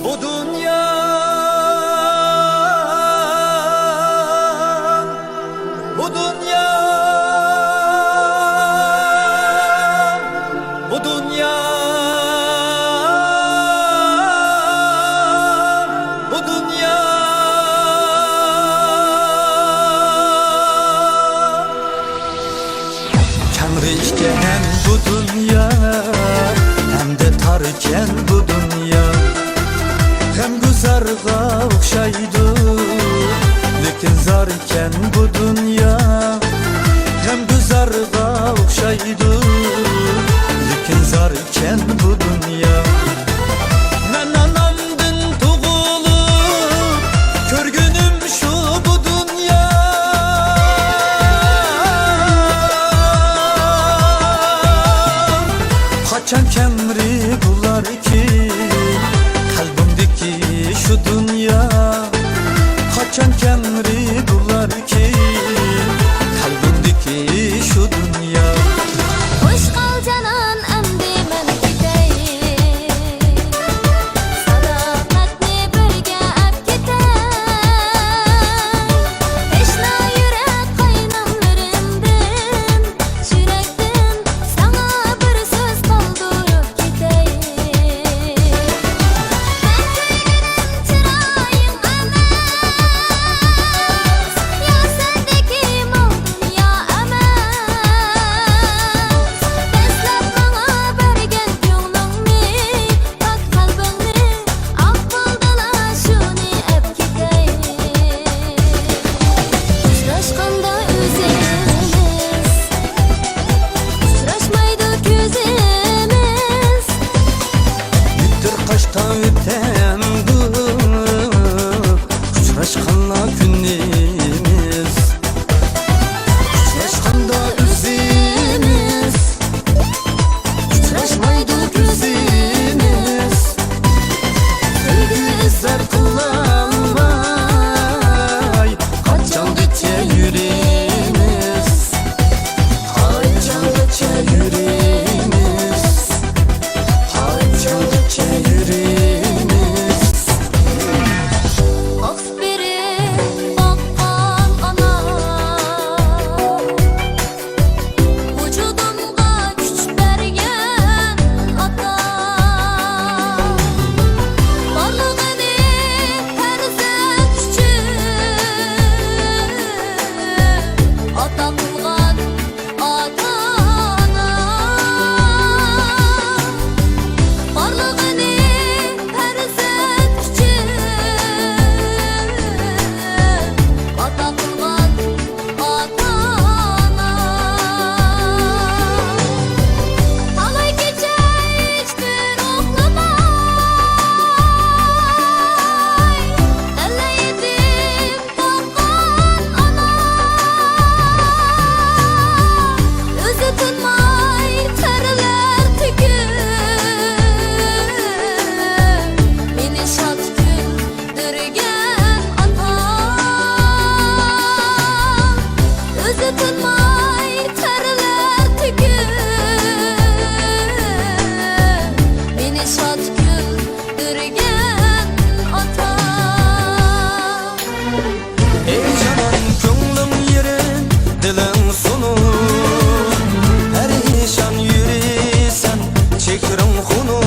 Bu dünya, bu dünya, bu dünya, bu dünya. Kengriyken bu dünya, hem de tarken bu dünya. Hem güzarga okşaydı, lekin zarken bu dünya. Hem güzarga okşaydı, lekin zarken bu dünya. Men anamdın tuğulup, körgünüm şu bu dünya. Kaçan kemri bular ki kalbimdeki şu dünya. Kaçan kemri bular ki kalbimdeki şu dünya. Hoş kal canan emdi men gideyim, sadaqatni birga ap ketay. Teşna yürek qaynamlarimdan, sürekden sana bir söz qoldirib ketayim. Ben ko'nglim chirayim emas, yo sendeki mol dünya emas. Dastlab manga bergan ko'nglimni, pak qalbimni, ak bo'ldilar shuni ap ketayim. Uchrashganda o'zimiz, uchrashmaydi ko'zimiz. Bittir kaçta öten bu, uçraşkanla günimiz. Uçraşkanda özümüz, uçraşmaydı gözümüz. Sevgi izler kullanmay, kaçan geçe yüreğimiz. Kaçan geçe yüreğimiz. Kaçan geçe yüreğimiz. Oks berib boqqan ona, vujudimga kuch bergan ota. Borlig'ini farzand uchun ota qilgan ota-ona. Borlig'ini farzand uchun ota qilgan ota-ona. Talay kecha hech bir uxlamay, dalla yetib boqqan ona. O'zi tinmay terlar to'kib, meni shod kundirgan ota. O'zi tinmay terlar to'kib, meni shod kundirgan ota. Ey canan ko'nglim yerin, dilim sunu. Perişan yürüysen çekirim hunu.